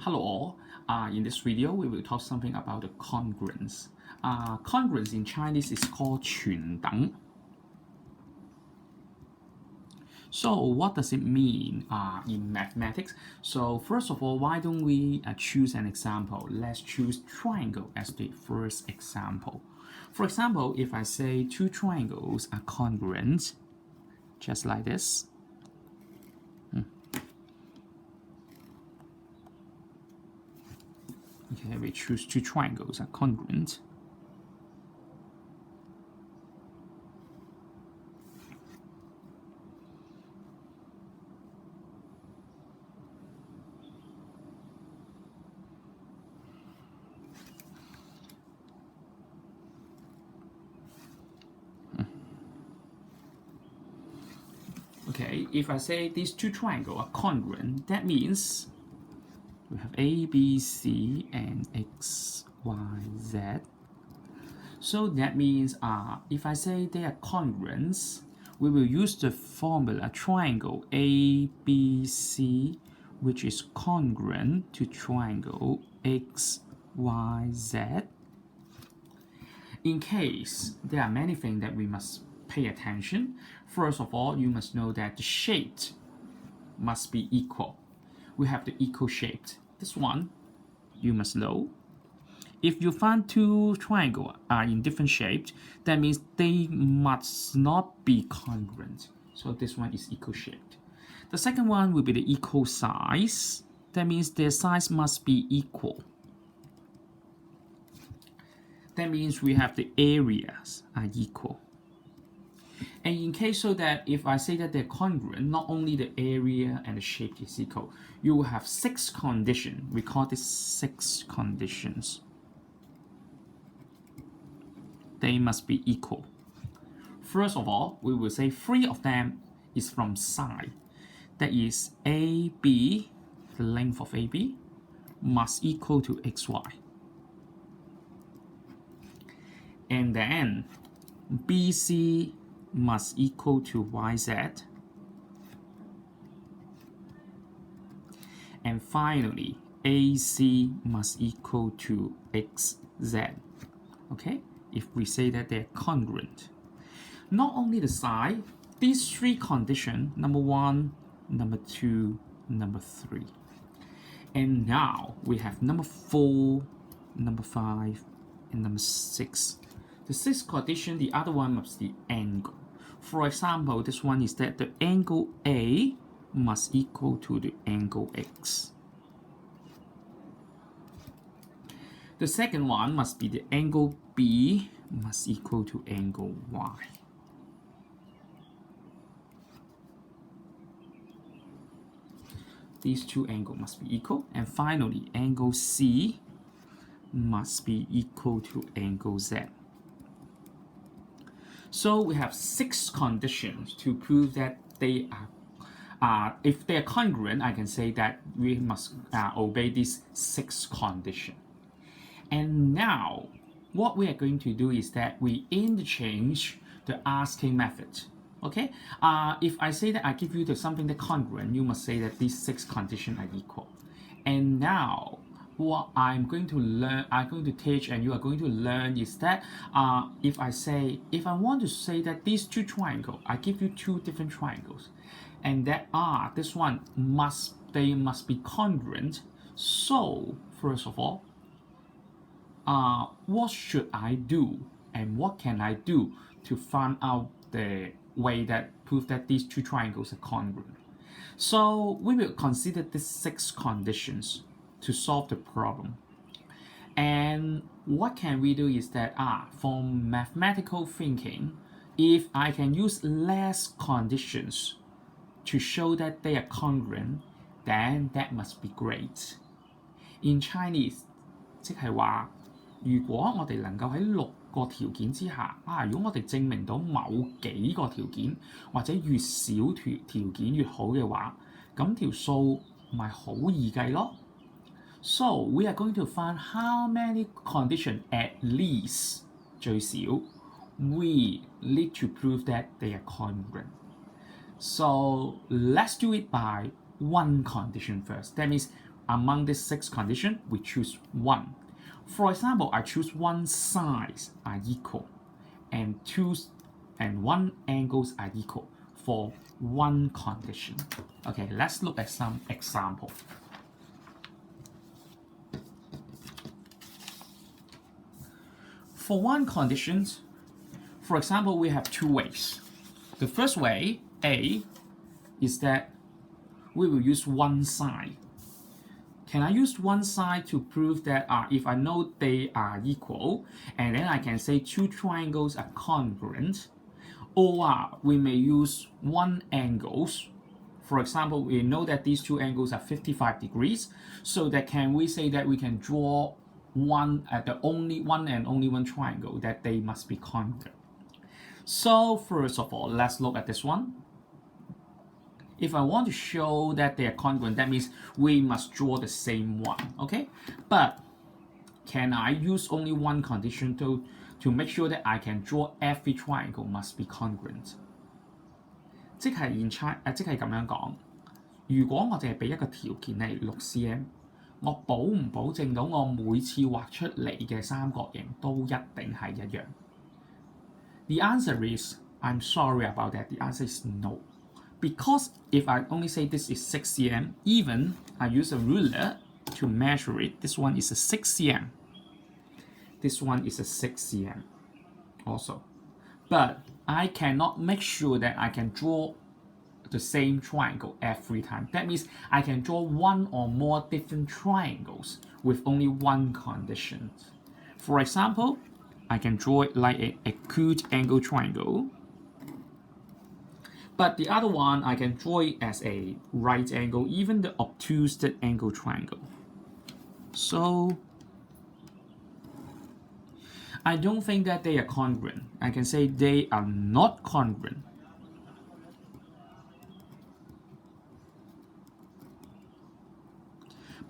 Hello all. In this video, we will talk something about the congruence. Congruence in Chinese is called 全等. So what does it mean in mathematics? So first of all, why don't we choose an example? Let's choose triangle as the first example. For example, if I say two triangles are congruent, just like this. Okay, we choose two triangles are congruent. Okay, if I say these two triangles are congruent, that means we have A, B, C, and X, Y, Z. So that means if I say they are congruent, we will use the formula triangle A, B, C, which is congruent to triangle X, Y, Z. In case there are many things that we must pay attention. First of all, you must know that the shape must be equal. We have the equal shape. This one you must know. If you find two triangles are in different shapes, that means they must not be congruent. So this one is equal shaped. The second one will be the equal size. That means their size must be equal. That means we have the areas are equal. And in case so that if I say that they're congruent, not only the area and the shape is equal, you will have 6 conditions. We call this 6 conditions. They must be equal. First of all, we will say 3 of them is from side. That is AB, the length of AB, must equal to XY. And then BC must equal to YZ. And finally, AC must equal to XZ. Okay, if we say that they're congruent. Not only the side, these 3 conditions, number 1, number 2, number 3. And now we have number 4, number 5, and number 6. The 6th condition, the other one must be angle. For example, this one is that the angle A must equal to the angle X. The second one must be the angle B must equal to angle Y. These two angles must be equal. And finally, angle C must be equal to angle Z. So we have 6 conditions to prove that they are, if they are congruent, I can say that we must obey these 6 conditions. And now, what we are going to do is that we interchange the asking method. Okay? If I say that I give you something that congruent, you must say that these 6 conditions are equal. And now, what I'm going to teach and you are going to learn is that if I want to say that these 2 triangles, I give you 2 different triangles, and that this one must be congruent. So first of all, what should I do and what can I do to find out the way that prove that these 2 triangles are congruent? So we will consider these 6 conditions to solve the problem. And what can we do is that from mathematical thinking, if I can use less conditions to show that they are congruent, then that must be great. In Chinese, 即係話，如果我哋能夠喺6個條件之下，如果我哋證明到某幾個條件或者越少條件越好嘅話，咁條數咪好易計咯。So we are going to find how many conditions at least 最少 we need to prove that they are congruent. So let's do it by one condition first. That means among these 6 conditions, we choose one. For example, I choose one sides are equal and one angles are equal for one condition. Okay, let's look at some example. For one condition, for example, we have 2 ways. The first way, A, is that we will use one side. Can I use one side to prove that if I know they are equal, and then I can say 2 triangles are congruent? Or we may use one angles. For example, we know that these 2 angles are 55 degrees, so that can we say that we can draw the only one triangle that they must be congruent. So first of all, let's look at this one. If I want to show that they are congruent, that means we must draw the same one, okay? But can I use only one condition to make sure that I can draw every triangle must be congruent？ 即係咁樣講，如果我淨係俾一個條件係6 cm， 我保唔保證到我每次畫出嚟嘅三角形都一定係一樣？ The answer is, I'm sorry about that. The answer is no. Because if I only say this is 6 cm, even I use a ruler to measure it, this one is a 6 cm. This one is a 6 cm also. But I cannot make sure that I can draw the same triangle every time. That means I can draw one or more different triangles with only one condition. For example, I can draw it like an acute angle triangle. But the other one, I can draw it as a right angle, even the obtuse angle triangle. So I don't think that they are congruent. I can say they are not congruent.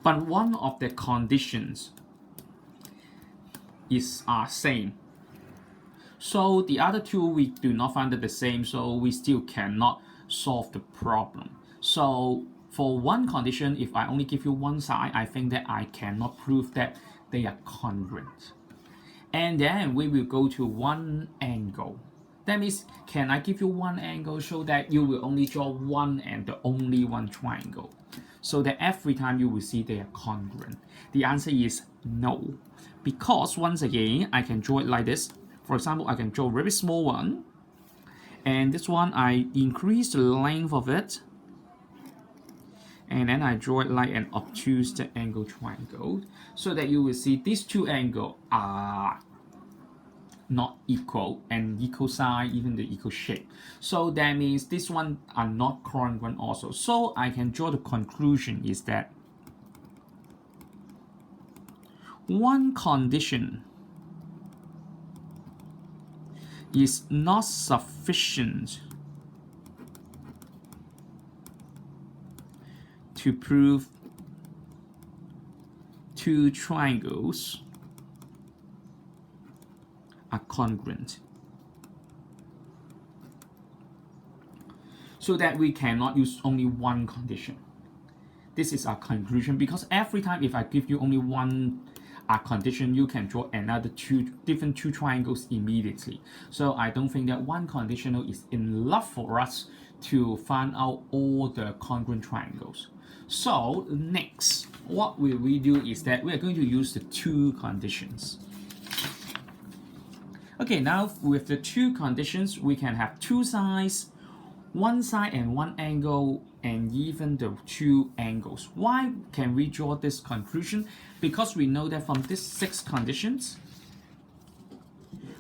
But one of the conditions is same. So the other 2 we do not find it the same, so we still cannot solve the problem. So for one condition, if I only give you one side, I think that I cannot prove that they are congruent. And then we will go to one angle. That means, can I give you one angle so that you will only draw one and the only one triangle, so that every time you will see they are congruent? The answer is no. Because once again, I can draw it like this. For example, I can draw a very small one. And this one, I increase the length of it. And then I draw it like an obtuse angle triangle, so that you will see these 2 angles are not equal and equal side, even the equal shape. So that means this one are not congruent also. So I can draw the conclusion is that one condition is not sufficient to prove 2 triangles are congruent. So that we cannot use only one condition. This is our conclusion, because every time if I give you only one condition, you can draw another different two triangles immediately. So I don't think that one conditional is enough for us to find out all the congruent triangles. So next, what will we do is that we are going to use the 2 conditions. Okay, now with the 2 conditions, we can have 2 sides, 1 side and 1 angle, and even the 2 angles. Why can we draw this conclusion? Because we know that from these 6 conditions,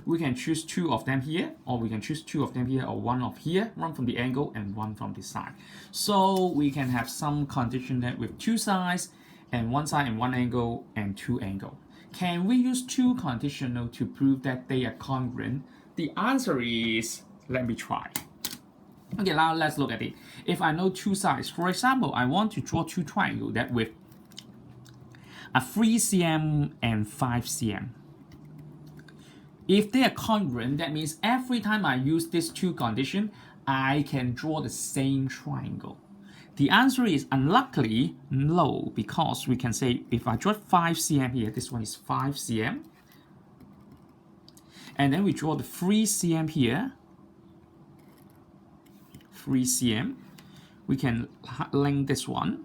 we can choose 2 of them here, or we can choose 2 of them here, or 1 of here, 1 from the angle and 1 from the side. So we can have some condition that with 2 sides and 1 side and 1 angle and 2 angle. Can we use 2 conditional to prove that they are congruent? The answer is, let me try. Okay, now let's look at it. If I know 2 sides, for example, I want to draw 2 triangles that with a 3 cm and 5 cm. If they are congruent, that means every time I use these 2 conditions, I can draw the same triangle. The answer is unluckily no, because we can say if I draw 5 cm here, this one is 5 cm. And then we draw the 3 cm here, 3 cm. We can link this one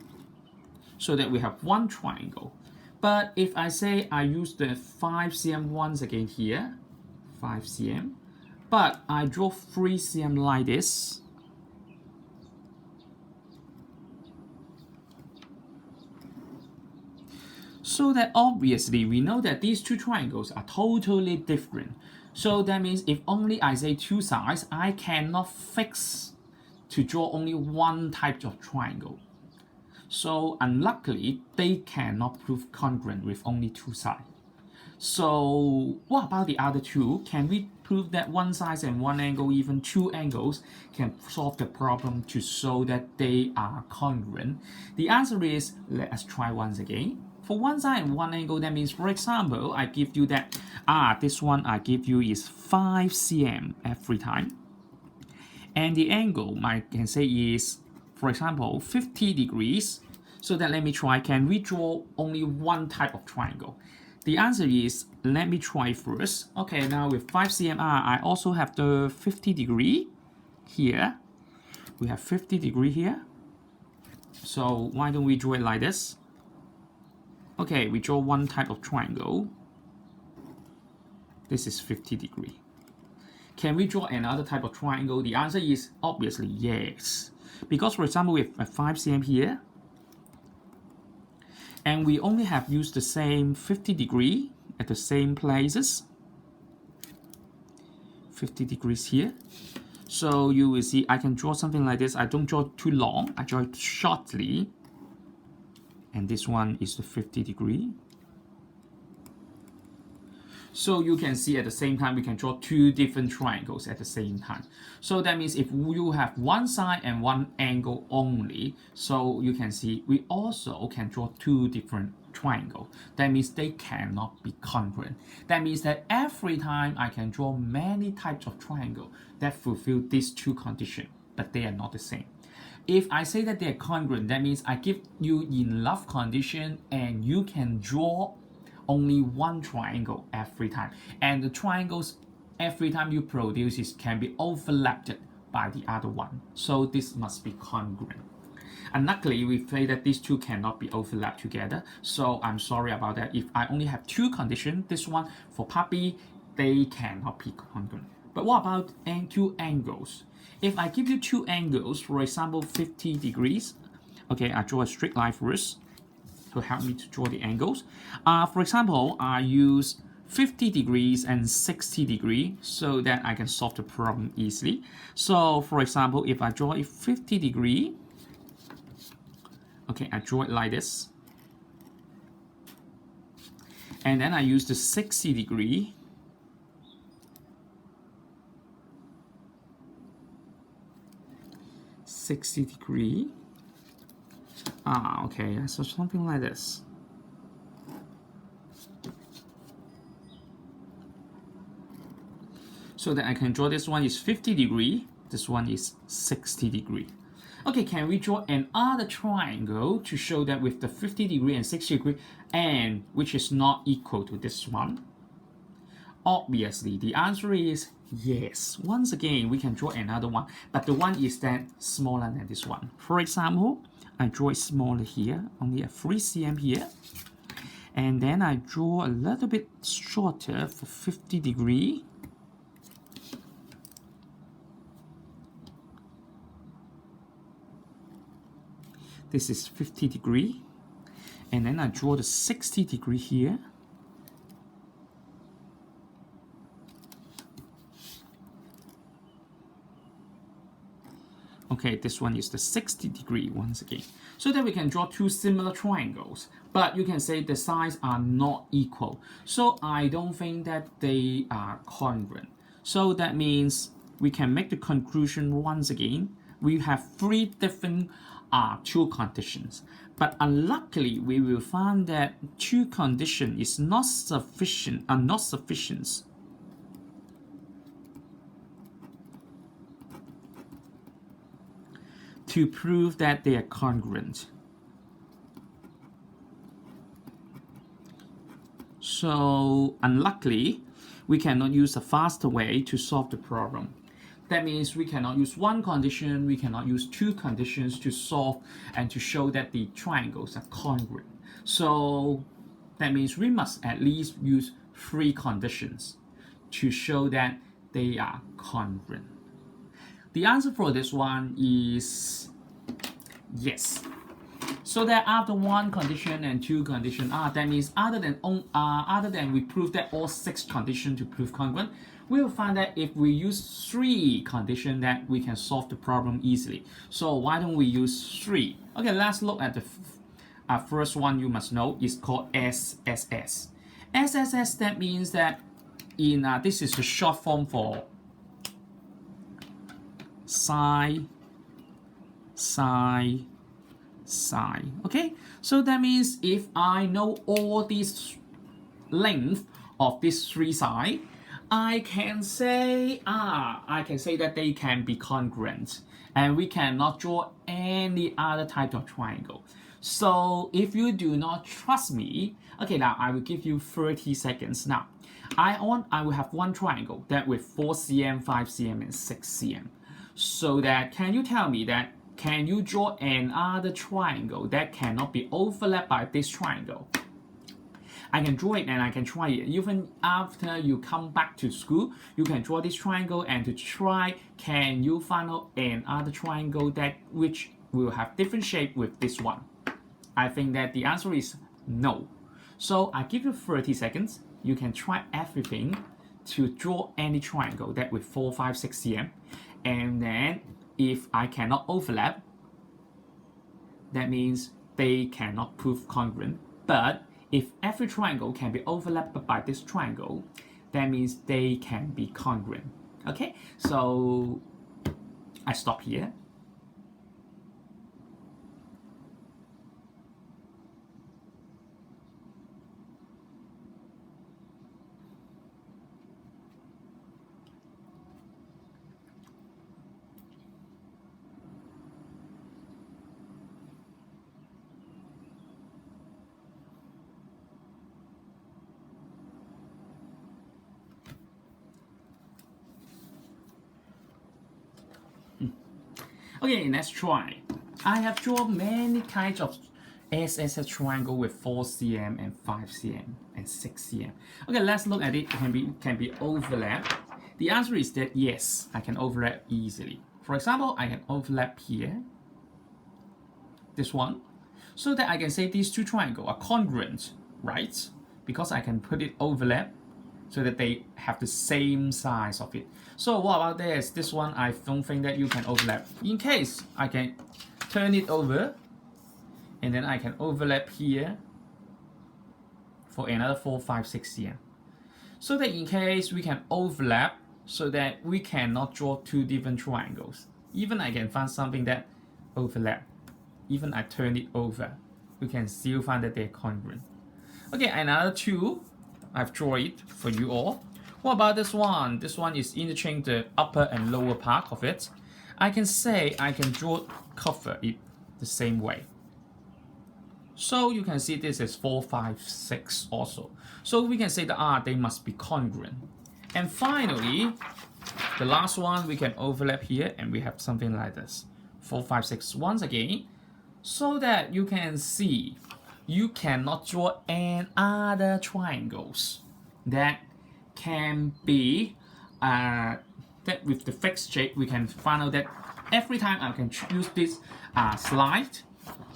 so that we have one triangle. But if I say I use the 5 cm once again here, 5 cm, but I draw 3 cm like this, so that obviously we know that these two triangles are totally different. So that means if only I say two sides, I cannot fix to draw only one type of triangle. So unluckily, they cannot prove congruent with only two sides. So what about the other two? Can we prove that one side and one angle, even two angles, can solve the problem to show that they are congruent? The answer is, let us try once again. For one side and one angle, that means, for example, I give you that, this one I give you is 5 cm every time. And the angle, I can say is, for example, 50 degrees. So that let me try, can we draw only one type of triangle? The answer is, let me try first. Okay, now with 5 cm, I also have the 50 degree here. We have 50 degree here. So why don't we draw it like this? Okay, we draw one type of triangle. This is 50 degree. Can we draw another type of triangle? The answer is obviously yes. Because for example, we have 5 cm here, and we only have used the same 50 degree at the same places. 50 degrees here. So you will see I can draw something like this. I don't draw too long, I draw it shortly. And this one is the 50 degree. So you can see at the same time we can draw two different triangles at the same time. So that means if you have one side and one angle only, so you can see we also can draw two different triangles. That means they cannot be congruent. That means that every time I can draw many types of triangle that fulfill these two conditions, but they are not the same. If I say that they are congruent, that means I give you enough condition and you can draw only one triangle every time. And the triangles, every time you produce it, can be overlapped by the other one. So this must be congruent. Unluckily, we say that these two cannot be overlapped together. So I'm sorry about that. If I only have two conditions, this one for part B, they cannot be congruent. But what about two angles? If I give you two angles, for example, 50 degrees, okay, I draw a straight line first to help me to draw the angles. For example, I use 50 degrees and 60 degrees so that I can solve the problem easily. So for example, if I draw a 50 degree, okay, I draw it like this. And then I use the 60 degree. Okay, so something like this. So that I can draw this one is 50 degree, this one is 60 degree. Okay, can we draw another triangle to show that with the 50 degree and 60 degree, and which is not equal to this one? Obviously, the answer is yes. Once again, we can draw another one, but the one is that smaller than this one. For example, I draw it smaller here, only a 3 cm here. And then I draw a little bit shorter for 50 degree. This is 50 degree. And then I draw the 60 degree here. Okay, this one is the 60 degree once again. So that we can draw two similar triangles, but you can say the sides are not equal. So I don't think that they are congruent. So that means we can make the conclusion once again. We have three different two conditions. But unluckily, we will find that two conditions is not sufficient, to prove that they are congruent. So unluckily, we cannot use a faster way to solve the problem. That means we cannot use one condition, we cannot use two conditions to solve and to show that the triangles are congruent. So that means we must at least use three conditions to show that they are congruent. The answer for this one is yes. So that after one condition and two condition, that means other than we prove that all six conditions to prove congruent, we will find that if we use three conditions that we can solve the problem easily. So why don't we use three? Okay, let's look at the first one you must know is called SSS. SSS, that means that this is the short form for side. Okay, so that means if I know all these length of these three sides, I can say that they can be congruent, and we cannot draw any other type of triangle. So if you do not trust me, okay, now I will give you 30 seconds. Now, I will have one triangle that with 4 cm, 5 cm, and 6 cm. So that can you tell me that can you draw another triangle that cannot be overlapped by this triangle? I can draw it and I can try it. Even after you come back to school, you can draw this triangle and to try, can you find out another triangle that which will have different shape with this one? I think that the answer is no. So I give you 30 seconds. You can try everything to draw any triangle that with 4, 5, 6 cm. And then if I cannot overlap, that means they cannot prove congruent. But if every triangle can be overlapped by this triangle, that means they can be congruent. Okay, so I stop here. Okay, let's try. I have drawn many kinds of SSS triangle with 4 cm and 5 cm and 6 cm. Okay, let's look at it. Can be overlapped. The answer is that yes, I can overlap easily. For example, I can overlap here, this one, so that I can say these two triangles are congruent, right? Because I can put it overlap so that they have the same size of it. So what about this? This one, I don't think that you can overlap. In case, I can turn it over, and then I can overlap here for another 4, 5, 6 cm. So that in case we can overlap, so that we cannot draw two different triangles. Even I can find something that overlap. Even I turn it over, we can still find that they're congruent. Okay, another two. I've drawn it for you all. What about this one? This one is interchange the upper and lower part of it. I can say I can cover it the same way. So you can see this is 4, 5, 6 also. So we can say that they must be congruent. And finally, the last one we can overlap here and we have something like this. 4, 5, 6 once again. So that you can see you cannot draw any other triangles that can be that with the fixed shape. We can find out that every time I can use this slide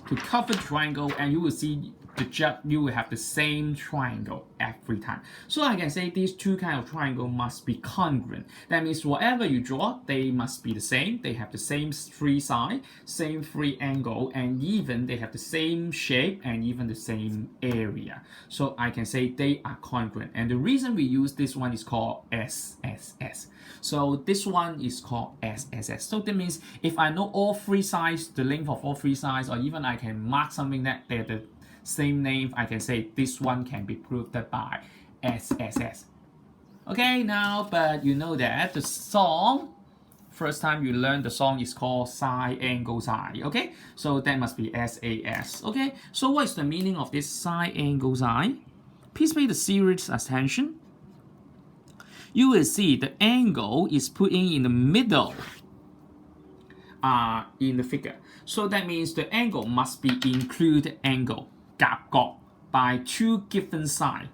to cover the triangle, and you will see you will have the same triangle every time. So I can say these two kind of triangle must be congruent. That means whatever you draw, they must be the same. They have the same three sides, same three angle, and even they have the same shape and even the same area. So I can say they are congruent. And the reason we use this one is called SSS. So this one is called SSS. So that means if I know all three sides, the length of all three sides, or even I can mark something that they're the same name, I can say this one can be proved by SSS. Okay, now, but you know that the song First time you learn the song is called Side Angle Side. Okay, so that must be SAS. Okay, so what is the meaning of this side angle side? Please pay the serious attention. You will see the angle is put in the middle in the figure. So that means the angle must be include angle, 夾角, by two given sides.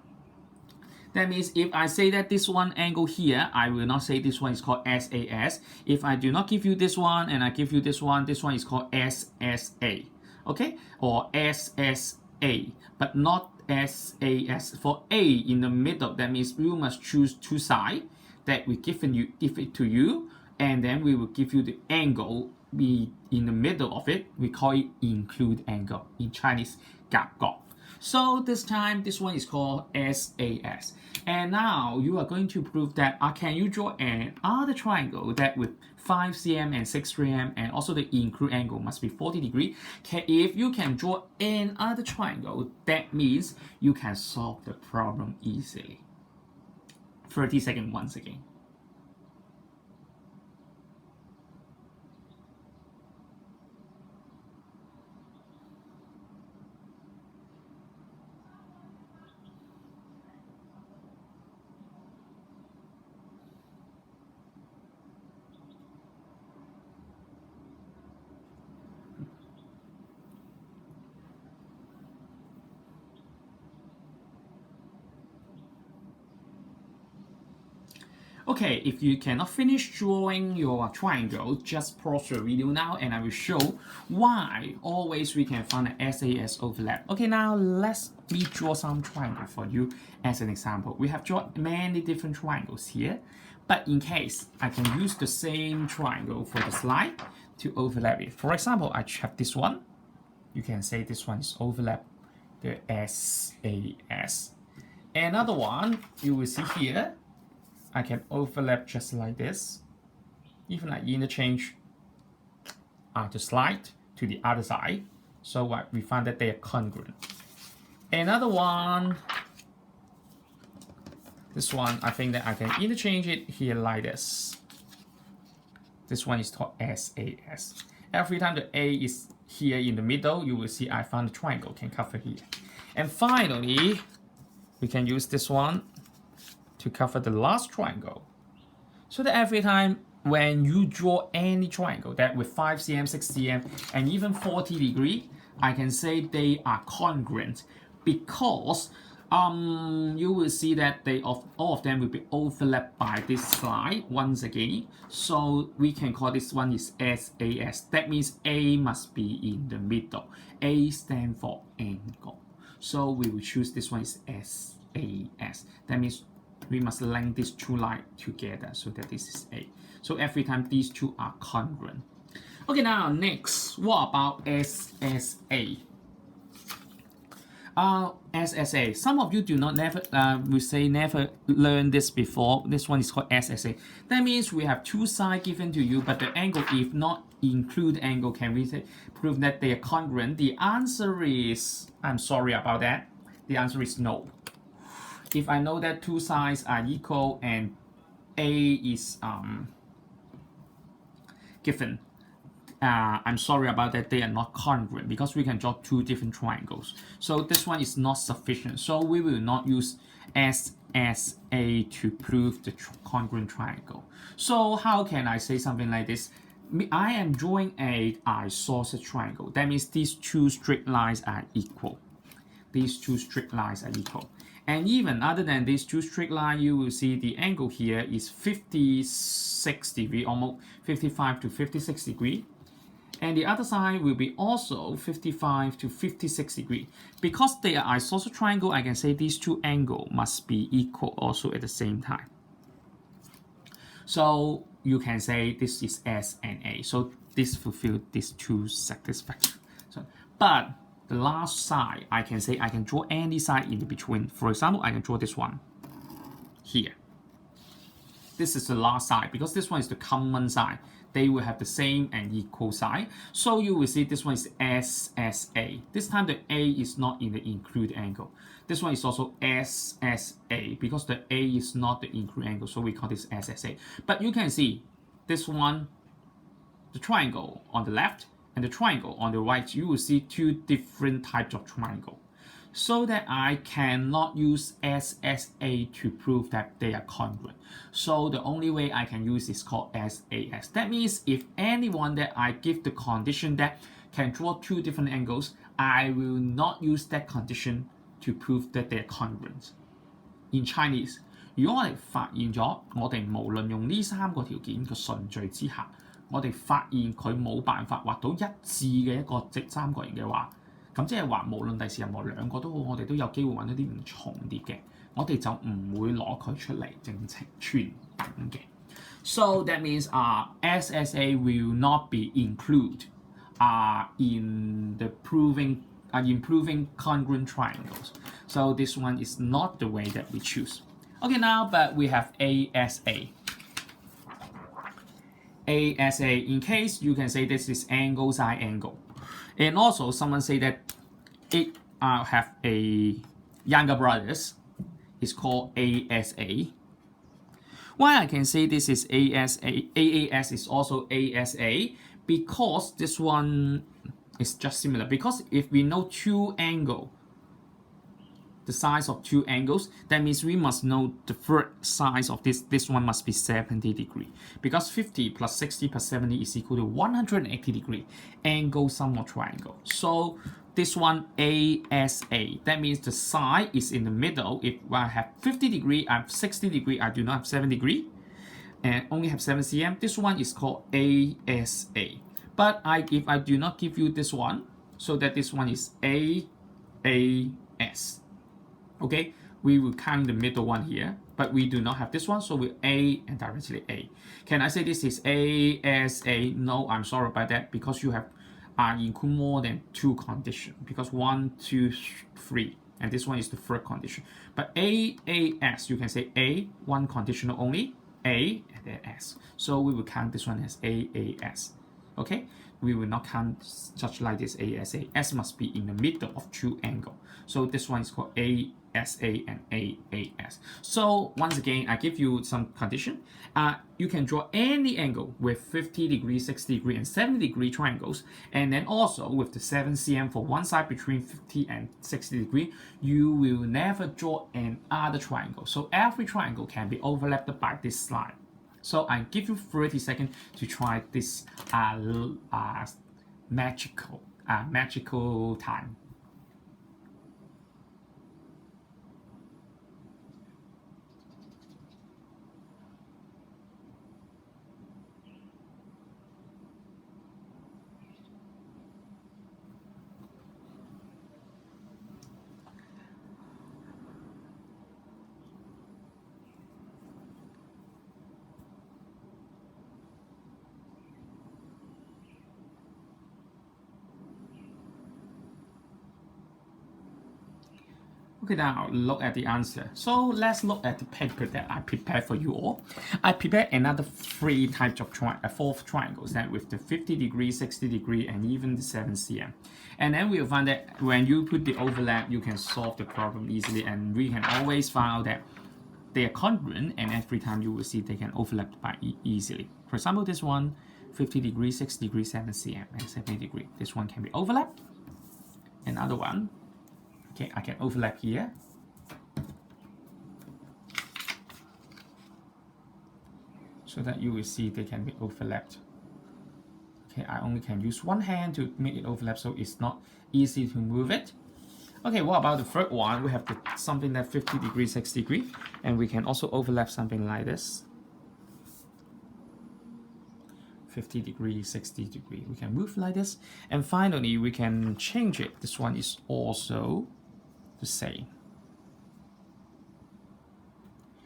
That means if I say that this one angle here, I will not say this one is called SAS. If I do not give you this one and I give you this one is called SSA. Okay? Or SSA, but not SAS. For A in the middle, that means you must choose two sides that we give it to you, and then we will give you the angle be in the middle of it. We call it include angle. In Chinese, 夾角. So this time, this one is called SAS. And now you are going to prove that can you draw another triangle that with 5 cm and 6 cm and also the include angle must be 40 degrees. If you can draw another triangle, that means you can solve the problem easily. 30 seconds once again. Okay, if you cannot finish drawing your triangle, just pause your video now and I will show why always we can find an SAS overlap. Okay, now let me draw some triangle for you as an example. We have drawn many different triangles here, but in case I can use the same triangle for the slide to overlap it. For example, I have this one. You can say this one is overlap the SAS. Another one you will see here, I can overlap just like this. Even I interchange the slide to the other side. So we find that they are congruent. Another one, this one, I think that I can interchange it here like this. This one is called SAS. Every time the A is here in the middle, you will see I found the triangle can cover here. And finally, we can use this one to cover the last triangle. So that every time when you draw any triangle that with 5 cm, 6 cm, and even 40 degrees, I can say they are congruent because you will see that all of them will be overlapped by this slide once again. So we can call this one is SAS. That means A must be in the middle. A stands for angle. So we will choose this one is SAS. That means we must link these two lines together so that this is A. So every time these two are congruent. Okay, now next, what about SSA? SSA. Some of you do not never learn this before. This one is called SSA. That means we have two sides given to you, but the angle, if not include angle, can we prove that they are congruent? The answer is, I'm sorry about that. The answer is no. If I know that two sides are equal and A is given, I'm sorry about that, they are not congruent because we can draw two different triangles. So this one is not sufficient. So we will not use SSA to prove the congruent triangle. So how can I say something like this? I am drawing an isosceles triangle. That means these two straight lines are equal. These two straight lines are equal. And even other than these two straight lines, you will see the angle here is 56 degrees, almost 55 to 56 degrees. And the other side will be also 55 to 56 degrees. Because they are isosceles triangle, I can say these two angles must be equal also at the same time. So you can say this is S and A. So this fulfills these two satisfactory. But the last side, I can say I can draw any side in between. For example, I can draw this one here. This is the last side because this one is the common side. They will have the same and equal side. So you will see this one is SSA. This time the A is not in the include angle. This one is also SSA because the A is not the include angle. So we call this SSA. But you can see this one, the triangle on the left and the triangle on the right, you will see two different types of triangle. So that I cannot use SSA to prove that they are congruent. So the only way I can use is called SAS. That means if anyone that I give the condition that can draw two different angles, I will not use that condition to prove that they are congruent. In Chinese, 如果我哋發現咗我哋無論用呢三個條件嘅順序之下，我哋發現佢冇辦法畫到一致嘅一個直三角形嘅話，咁即係話無論第時任何兩個都好，我哋都有機會揾到啲唔重疊嘅，我哋就唔會攞佢出嚟正情全等嘅。So that means SSA will not be included in the proving congruent triangles. So this one is not the way that we choose. Okay, now but we have ASA. ASA, in case you can say this is angle side angle. And also someone say that it have a younger brothers. It's called ASA. Why I can say this is ASA, AAS is also ASA, because this one is just similar. Because if we know two angle, the size of two angles, that means we must know the third size of this one must be 70 degree. Because 50 plus 60 plus 70 is equal to 180 degree angle sum of triangle. So this one ASA, that means the side is in the middle. If I have 50 degree, I have 60 degree, I do not have 7 degree, and only have 7 cm. This one is called ASA. But if I do not give you this one, so that this one is AAS. Okay, we will count the middle one here, but we do not have this one, so we A and directly A. Can I say this is ASA? No, I'm sorry about that, because you have include more than two conditions, because 1, 2, 3, and this one is the third condition. But AAS, you can say A, one conditional only, A, and then S. So we will count this one as AAS. Okay, we will not count such like this ASA. S must be in the middle of two angles. So this one is called ASA and AAS. So once again, I give you some condition. You can draw any angle with 50 degree, 60 degree, and 70 degree triangles, and then also with the 7 cm for one side between 50 and 60 degree. You will never draw another triangle. So every triangle can be overlapped by this line. So I give you 30 seconds to try this magical time. Okay, now look at the answer. So let's look at the paper that I prepared for you all. I prepared another three types of fourth triangles, that with the 50 degree, 60 degree, and even the 7 cm. And then we'll find that when you put the overlap, you can solve the problem easily, and we can always find out that they are congruent, and every time you will see they can overlap by easily. For example, this one, 50 degree, 60 degree, 7 cm, and 70 degree. This one can be overlapped. Another one, okay, I can overlap here. So that you will see they can be overlapped. Okay, I only can use one hand to make it overlap, so it's not easy to move it. Okay, what about the third one? We have something that 50 degree, 60 degree, and we can also overlap something like this. 50 degree, 60 degree. We can move like this. And finally, we can change it. This one is also the same.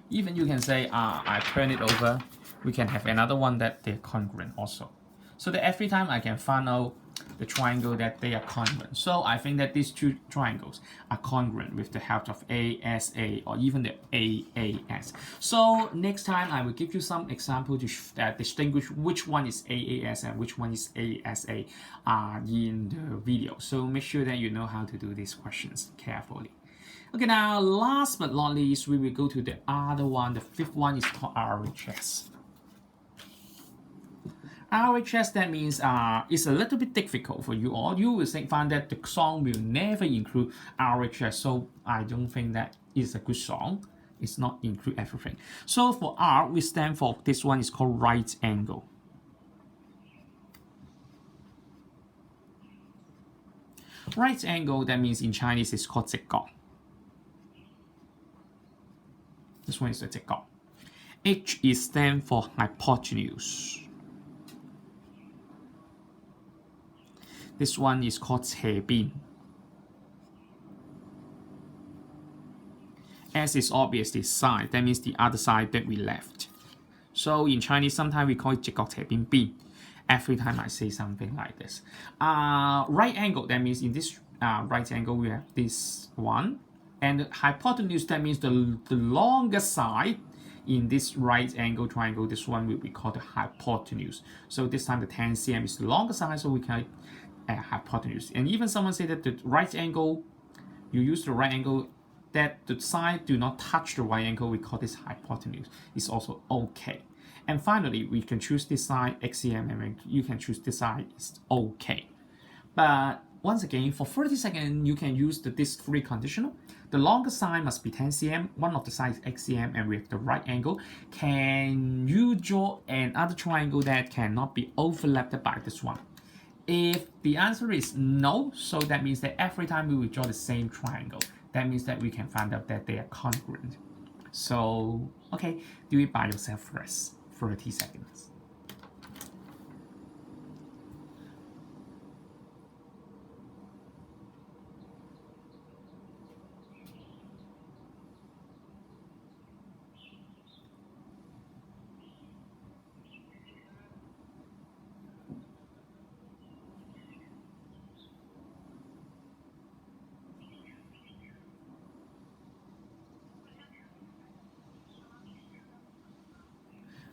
Even you can say, I turn it over. We can have another one that they're congruent also. So that every time I can find out the triangle that they are congruent. So I think that these two triangles are congruent with the help of ASA or even the AAS. So next time I will give you some example to distinguish which one is AAS and which one is ASA in the video. So make sure that you know how to do these questions carefully. Okay, now last but not least, we will go to the other one. The fifth one is called RHS. RHS, that means it's a little bit difficult for you all. You will find that the song will never include RHS, so I don't think that is a good song. It's not include everything. So for R, we stand for this one is called right angle. Right angle, that means in Chinese it's called 直角. This one is the 直角. H is stand for hypotenuse. This one is called 斜邊. S is obviously side, that means the other side that we left. So in Chinese, sometimes we call it 直角斜邊邊. Every time I say something like this. Right angle, that means in this right angle, we have this one. And the hypotenuse, that means the longest side in this right angle triangle, this one will be called the hypotenuse. So this time the 10 cm is the longer side, so we call it hypotenuse. And even someone say that the right angle, you use the right angle, that the side do not touch the right angle, we call this hypotenuse. It's also okay. And finally, we can choose this side XCM, and you can choose this side, it's okay. But once again, for 30 seconds, you can use this three conditional. The longer side must be 10 cm, one of the sides XCM, and with the right angle. Can you draw another triangle that cannot be overlapped by this one? If the answer is no, so that means that every time we will draw the same triangle. That means that we can find out that they are congruent. So, okay, do it by yourself first. 30 seconds.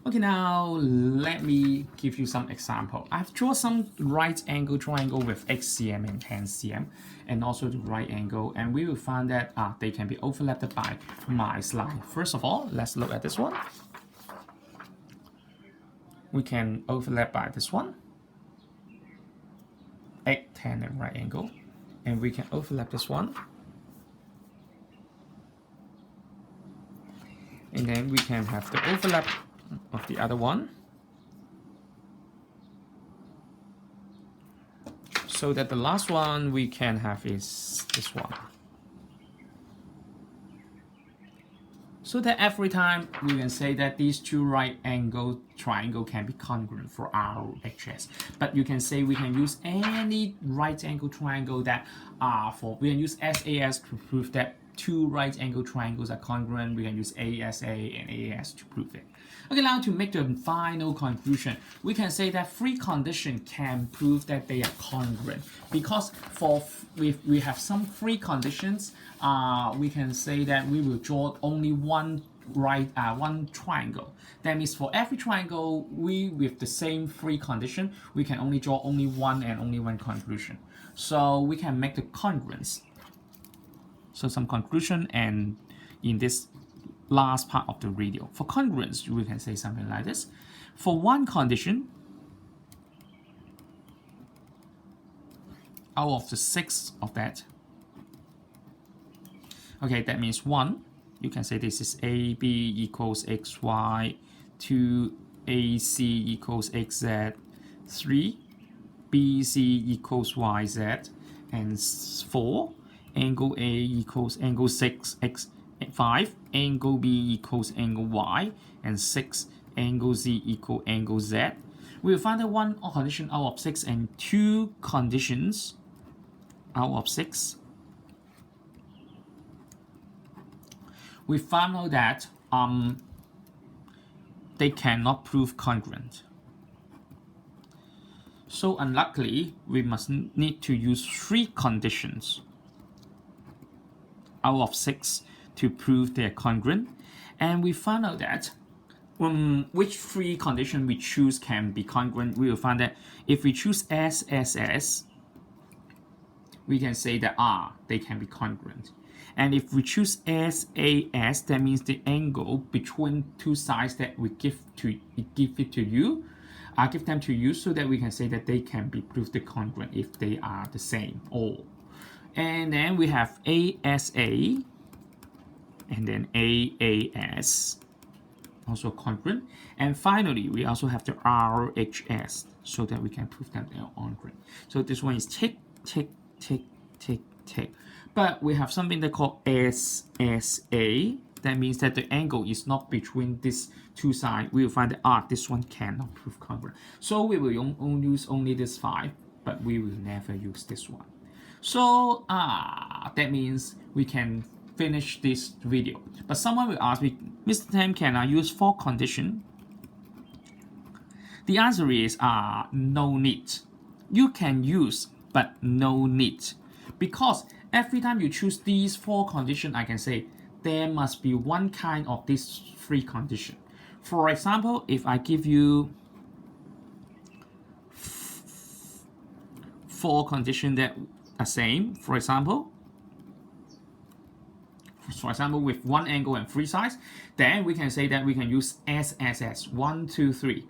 Okay, now let me give you some example. I've drawn some right angle triangle with XCM and 10 cm, and also the right angle, and we will find that they can be overlapped by my slide. First of all, let's look at this one. We can overlap by this one, 8, 10, and right angle, and we can overlap this one. And then we can have the overlap of the other one, so that the last one we can have is this one. So that every time we can say that these two right angle triangle can be congruent for RHS. But you can say we can use any right angle triangle that we can use SAS to prove that two right angle triangles are congruent. We can use ASA and AAS to prove it. Okay, now to make the final conclusion, we can say that three conditions can prove that they are congruent, because if we have some three conditions, we can say that we will draw only one triangle. That means for every triangle, with the same three condition, we can only draw only one and only one conclusion. So we can make the congruence. So some conclusion, and in this last part of the video, for congruence, we can say something like this. For one condition, out of the 6 of that, okay, that means 1, you can say this is AB equals XY, 2, AC equals XZ, 3, BC equals YZ, and 4, angle A equals angle 6 x 5, angle B equals angle Y, and 6, angle Z equal angle Z. We will find that one condition out of 6 and 2 conditions out of 6. We found out that they cannot prove congruent. So unluckily, we must need to use 3 conditions out of 6 to prove they are congruent. And we found out that which 3 conditions we choose can be congruent. We will find that if we choose SSS, we can say that they can be congruent. And if we choose SAS, that means the angle between two sides that we give it to you, give them to you so that we can say that they can be proved congruent if they are the same all. And then we have ASA and then AAS, also congruent. And finally, we also have the RHS so that we can prove that they are congruent. So this one is tick, tick, tick, tick, tick. But we have something that called SSA. That means that the angle is not between these two sides. We will find that this one cannot prove congruent. So we will use only this 5, but we will never use this one. So that means we can finish this video. But someone will ask me, Mr. Tam, can I use 4 condition? The answer is no need. You can use, but no need. Because every time you choose these 4 conditions, I can say there must be one kind of these 3 conditions. For example, if I give you 4 conditions that are same, for example, with one angle and 3 sides, then we can say that we can use SSS 1, 2, 3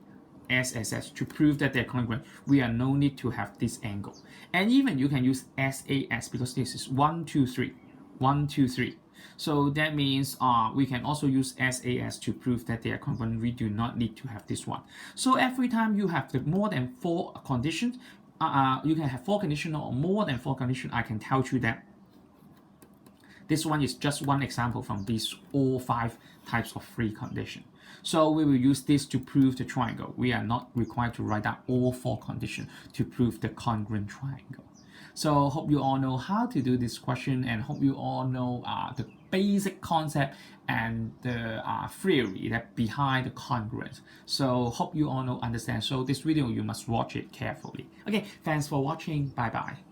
SSS to prove that they're congruent. We are no need to have this angle. And even you can use SAS because this is 1, 2, 3 1, 2, 3. So that means we can also use SAS to prove that they are congruent. We do not need to have this one. So every time you have the more than 4 conditions, you can have 4 conditions or more than 4 conditions. I can tell you that this one is just one example from these all 5 types of 3 conditions. So we will use this to prove the triangle. We are not required to write down all 4 conditions to prove the congruent triangle. So hope you all know how to do this question, and hope you all know the basic concept and the theory that behind the congruence. So hope you all know understand. So this video you must watch it carefully. Okay, thanks for watching. Bye bye.